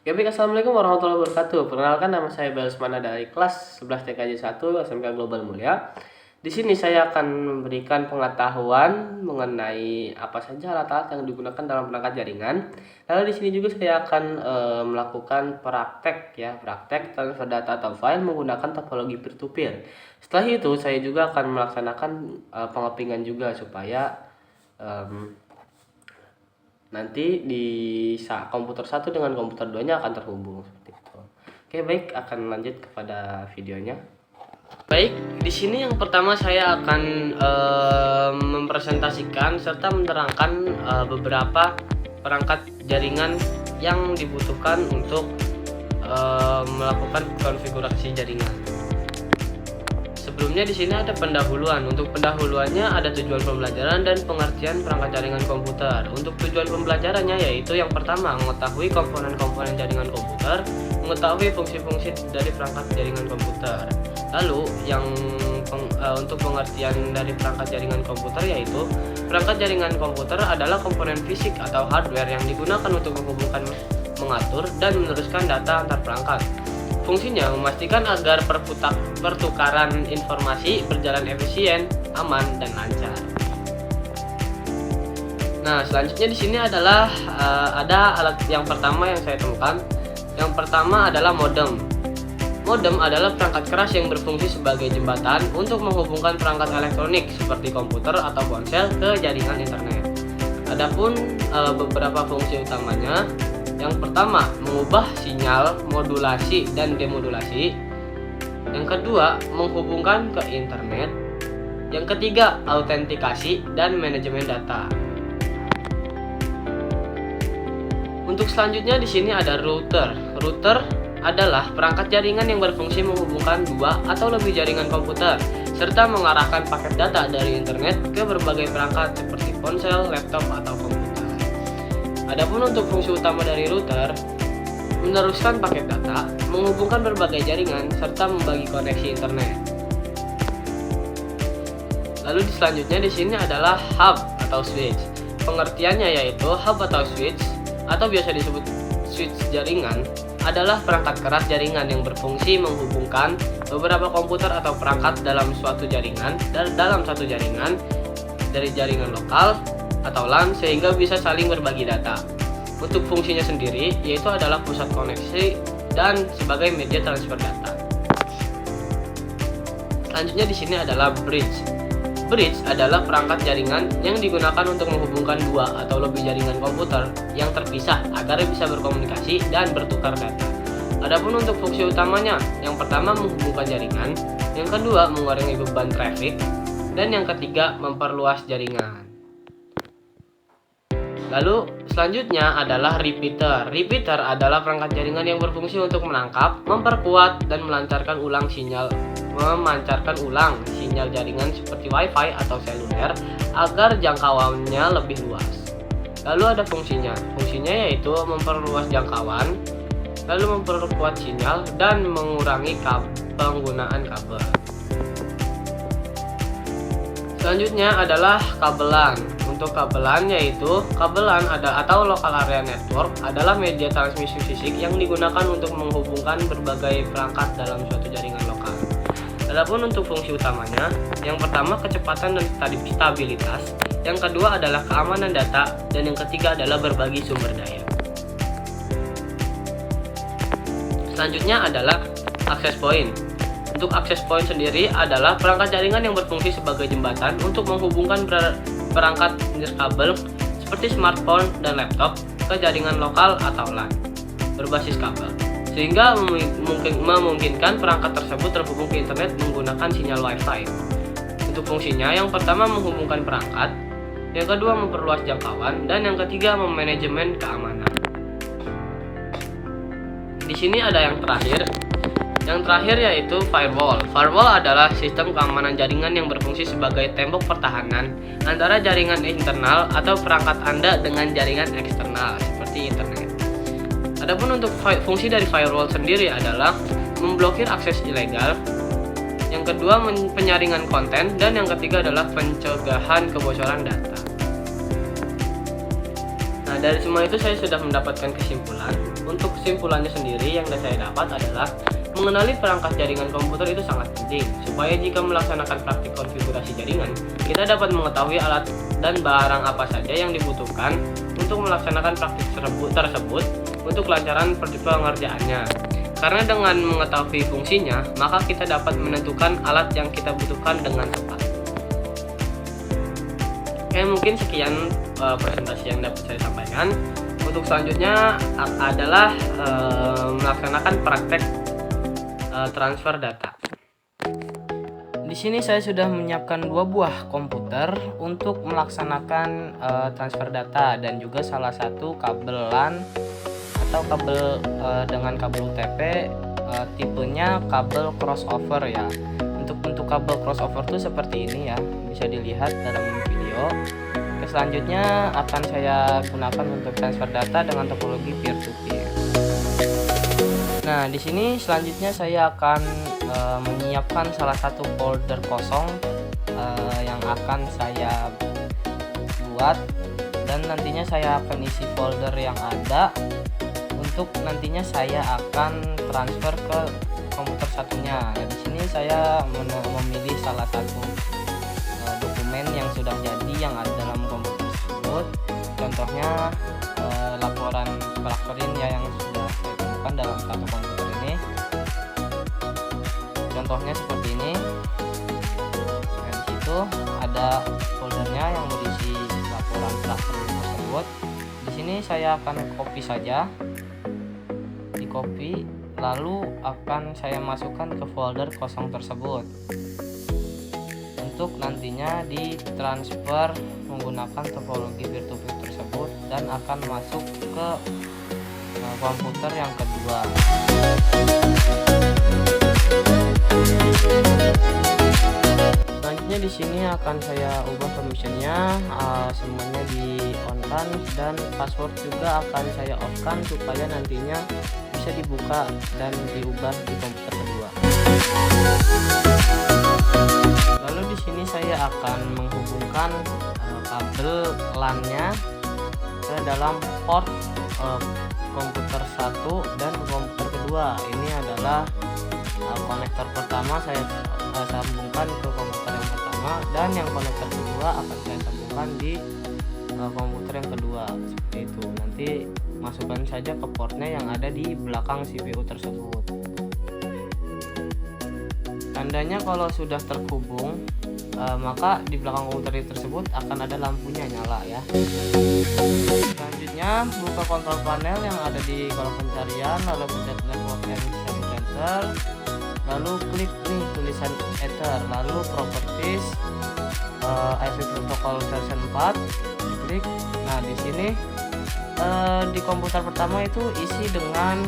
Ya, baik, assalamualaikum warahmatullahi wabarakatuh. Perkenalkan, nama saya Belsmana dari kelas 11 TKJ 1 SMK Global Mulia. Di sini saya akan memberikan pengetahuan mengenai apa saja alat-alat yang digunakan dalam perangkat jaringan. Lalu di sini juga saya akan melakukan praktek transfer data atau file menggunakan topologi peer-to-peer. Setelah itu saya juga akan melaksanakan pengepingan juga supaya nanti di komputer 1 dengan komputer 2-nya akan terhubung seperti itu. Oke, baik, akan lanjut kepada videonya. Baik, di sini yang pertama saya akan mempresentasikan serta menerangkan beberapa perangkat jaringan yang dibutuhkan untuk melakukan konfigurasi jaringan. Sebelumnya di sini ada pendahuluan. Untuk pendahuluannya ada tujuan pembelajaran dan pengertian perangkat jaringan komputer. Untuk tujuan pembelajarannya yaitu yang pertama, mengetahui komponen-komponen jaringan komputer, mengetahui fungsi-fungsi dari perangkat jaringan komputer. Lalu untuk pengertian dari perangkat jaringan komputer yaitu perangkat jaringan komputer adalah komponen fisik atau hardware yang digunakan untuk menghubungkan, mengatur, dan meneruskan data antar perangkat. Fungsinya memastikan agar pertukaran informasi berjalan efisien, aman, dan lancar. Nah, selanjutnya di sini adalah ada alat yang pertama yang saya temukan. Yang pertama adalah modem. Modem adalah perangkat keras yang berfungsi sebagai jembatan untuk menghubungkan perangkat elektronik seperti komputer atau ponsel ke jaringan internet. Adapun beberapa fungsi utamanya, yang pertama, mengubah sinyal, modulasi dan demodulasi. Yang kedua, menghubungkan ke internet. Yang ketiga, autentikasi dan manajemen data. Untuk selanjutnya di sini ada router. Router adalah perangkat jaringan yang berfungsi menghubungkan dua atau lebih jaringan komputer serta mengarahkan paket data dari internet ke berbagai perangkat seperti ponsel, laptop, atau komputer. Adapun untuk fungsi utama dari router, meneruskan paket data, menghubungkan berbagai jaringan, serta membagi koneksi internet. Lalu selanjutnya di sini adalah hub atau switch. Pengertiannya yaitu hub atau switch atau biasa disebut switch jaringan adalah perangkat keras jaringan yang berfungsi menghubungkan beberapa komputer atau perangkat dalam suatu jaringan dan dalam satu jaringan dari jaringan lokal atau LAN sehingga bisa saling berbagi data. Untuk fungsinya sendiri yaitu adalah pusat koneksi dan sebagai media transfer data. Selanjutnya di sini adalah bridge. Bridge adalah perangkat jaringan yang digunakan untuk menghubungkan dua atau lebih jaringan komputer yang terpisah agar bisa berkomunikasi dan bertukar data. Adapun untuk fungsi utamanya, yang pertama menghubungkan jaringan, yang kedua mengurangi beban traffic, dan yang ketiga memperluas jaringan. Lalu selanjutnya adalah repeater. Repeater adalah perangkat jaringan yang berfungsi untuk menangkap, memperkuat, dan memancarkan ulang sinyal jaringan seperti WiFi atau seluler agar jangkauannya lebih luas. Lalu ada fungsinya. Fungsinya yaitu memperluas jangkauan, lalu memperkuat sinyal, dan mengurangi penggunaan kabel. Selanjutnya adalah kabelan. Untuk kabelan yaitu kabelan atau local area network adalah media transmisi fisik yang digunakan untuk menghubungkan berbagai perangkat dalam suatu jaringan lokal. Adapun untuk fungsi utamanya, yang pertama kecepatan dan stabilitas, yang kedua adalah keamanan data, dan yang ketiga adalah berbagi sumber daya. Selanjutnya adalah access point. Untuk access point sendiri adalah perangkat jaringan yang berfungsi sebagai jembatan untuk menghubungkan perangkat nirkabel seperti smartphone dan laptop ke jaringan lokal atau LAN berbasis kabel, sehingga memungkinkan perangkat tersebut terhubung ke internet menggunakan sinyal WiFi. Untuk fungsinya, yang pertama menghubungkan perangkat, yang kedua memperluas jangkauan, dan yang ketiga memanajemen keamanan. Di sini ada yang terakhir. Yang terakhir yaitu firewall. Firewall adalah sistem keamanan jaringan yang berfungsi sebagai tembok pertahanan antara jaringan internal atau perangkat Anda dengan jaringan eksternal seperti internet. Adapun untuk fungsi dari firewall sendiri adalah memblokir akses ilegal, yang kedua penyaringan konten, dan yang ketiga adalah pencegahan kebocoran data. Nah, dari semua itu saya sudah mendapatkan kesimpulan Untuk kesimpulannya sendiri yang saya dapat adalah mengenali perangkat jaringan komputer itu sangat penting supaya jika melaksanakan praktik konfigurasi jaringan, kita dapat mengetahui alat dan barang apa saja yang dibutuhkan untuk melaksanakan praktik tersebut untuk kelancaran pengerjaannya. Karena dengan mengetahui fungsinya, maka kita dapat menentukan alat yang kita butuhkan dengan tepat. Oke, mungkin sekian presentasi yang dapat saya sampaikan. Untuk selanjutnya adalah melaksanakan praktek transfer data. Di sini saya sudah menyiapkan 2 buah komputer untuk melaksanakan transfer data dan juga salah satu kabel LAN atau kabel dengan kabel UTP, tipenya kabel crossover ya. Untuk kabel crossover itu seperti ini ya, bisa dilihat dalam video. Selanjutnya akan saya gunakan untuk transfer data dengan topologi peer to peer. Nah, di sini selanjutnya saya akan menyiapkan salah satu folder kosong yang akan saya buat, dan nantinya saya akan isi folder yang ada untuk nantinya saya akan transfer ke komputer satunya. Nah, di sini saya memilih salah satu dokumen yang sudah jadi yang ada dalam komputer tersebut. Contohnya laporan karakterin ya yang sudah saya temukan dalam satu komputer ini. Contohnya seperti ini. Nah, di situ ada foldernya yang berisi laporan karakterin tersebut. Di sini saya akan copy saja. Copy, lalu akan saya masukkan ke folder kosong tersebut untuk nantinya ditransfer menggunakan topologi peer to peer tersebut dan akan masuk ke komputer yang kedua. Selanjutnya di sini akan saya ubah permissionnya, semuanya di on-kan, dan password juga akan saya off-kan supaya nantinya bisa dibuka dan diubah di komputer kedua. Lalu di sini saya akan menghubungkan kabel LAN-nya ke dalam port komputer 1 dan komputer kedua. Ini adalah konektor pertama saya sambungkan ke komputer yang pertama, dan yang konektor kedua akan saya sambungkan di komputer yang kedua. Seperti itu. Nanti masukkan saja ke portnya yang ada di belakang CPU tersebut. Tandanya kalau sudah terhubung, maka di belakang komputer tersebut akan ada lampunya nyala ya. Selanjutnya buka kontrol panel yang ada di kolom pencarian, lalu pencet network and sharing center, lalu klik nih tulisan Ether, lalu properties IP protocol version 4 diklik. Nah, di sini di komputer pertama itu isi dengan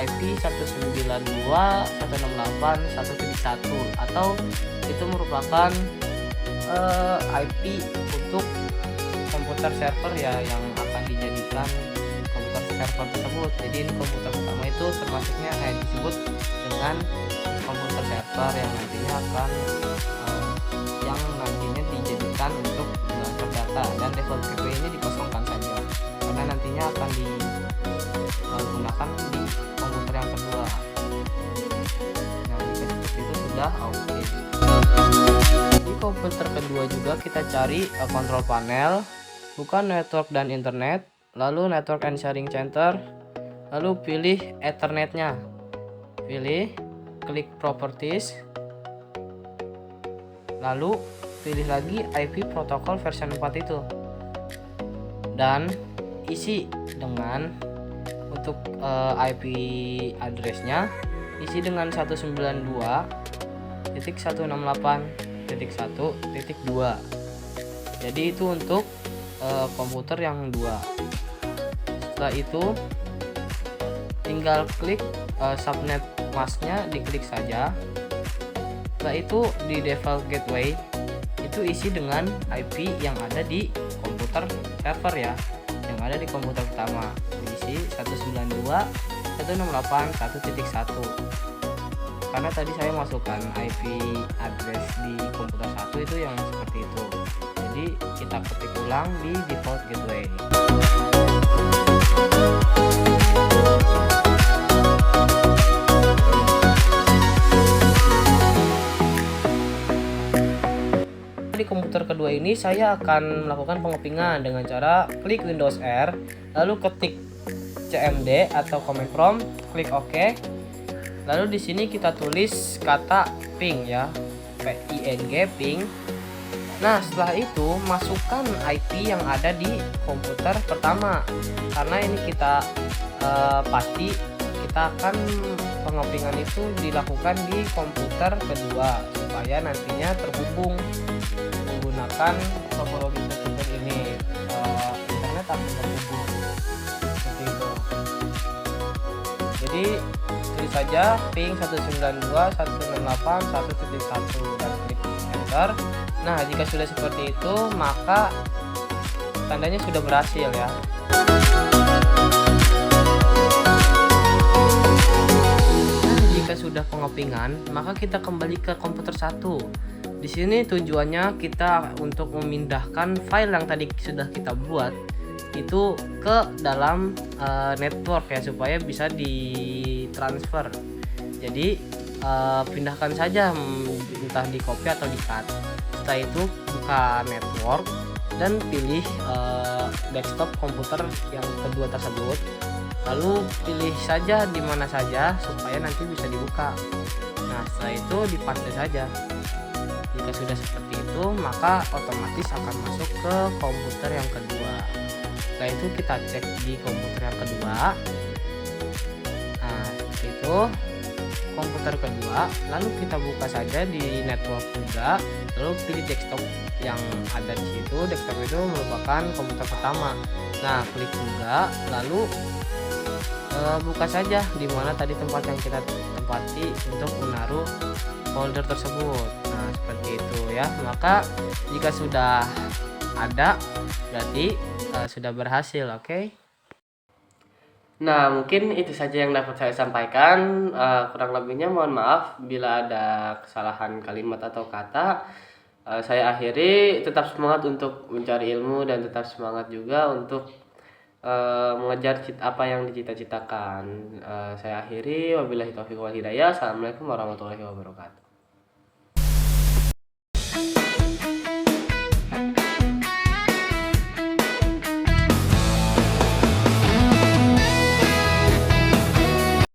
IP 192.168.1.1 atau itu merupakan IP untuk komputer server ya yang akan dijadikan komputer server tersebut. Jadi ini komputer pertama itu termasuknya disebut dengan komputer server yang nantinya akan dijadikan untuk transfer data, dan default gateway ini dikosongkan saja karena nantinya akan digunakan di komputer yang kedua. Nah, jika seperti itu sudah oke. Di komputer kedua juga kita cari kontrol panel, buka network dan internet, lalu network and sharing center, lalu pilih Ethernetnya, klik properties, lalu pilih lagi IP protokol version 4 itu, dan isi dengan untuk IP addressnya isi dengan 192.168.1.2. jadi itu untuk komputer yang 2. Setelah itu tinggal klik subnet masknya, diklik saja. Setelah itu di default gateway itu isi dengan IP yang ada di komputer server ya, yang ada di komputer pertama, diisi 192.168.1.1. karena tadi saya masukkan IP address di komputer 1 itu yang seperti itu, jadi kita ketik ulang di default gateway. komputer kedua ini saya akan melakukan pengepingan dengan cara klik Windows R, lalu ketik cmd atau command prompt, klik OK. Lalu di sini kita tulis kata ping ya, ping, ping. Nah, setelah itu masukkan IP yang ada di komputer pertama. Karena ini kita pasti kita akan pengepingan itu dilakukan di komputer kedua supaya nantinya terhubung menggunakan topologi komputer ini, internet akan terhubung seperti itu. Jadi tulis saja ping 192.168.1.1 dan klik enter. Nah, jika sudah seperti itu maka tandanya sudah berhasil ya. Jika sudah pengepingan, maka kita kembali ke komputer 1. Di sini tujuannya kita untuk memindahkan file yang tadi sudah kita buat itu ke dalam network ya, supaya bisa ditransfer. Jadi pindahkan saja, entah di copy atau di cut. Setelah itu buka network dan pilih desktop komputer yang kedua tersebut. Lalu pilih saja di mana saja supaya nanti bisa dibuka. Nah, setelah itu dipaste saja. Jika sudah seperti itu maka otomatis akan masuk ke komputer yang kedua. Setelah itu kita cek di komputer yang kedua. Nah, seperti itu komputer kedua, lalu kita buka saja di network juga, lalu pilih desktop yang ada di situ. Desktop itu merupakan komputer pertama. Nah, klik juga, lalu buka saja di mana tadi tempat yang kita tempati untuk menaruh folder tersebut. Nah, seperti itu ya. Maka jika sudah ada berarti sudah berhasil, oke? Nah, mungkin itu saja yang dapat saya sampaikan. Kurang lebihnya mohon maaf bila ada kesalahan kalimat atau kata. Saya akhiri, tetap semangat untuk mencari ilmu dan tetap semangat juga untuk mengejar apa yang dicita-citakan. Saya akhiri, wabillahi taufiq wal hidayah. Assalamualaikum warahmatullahi wabarakatuh.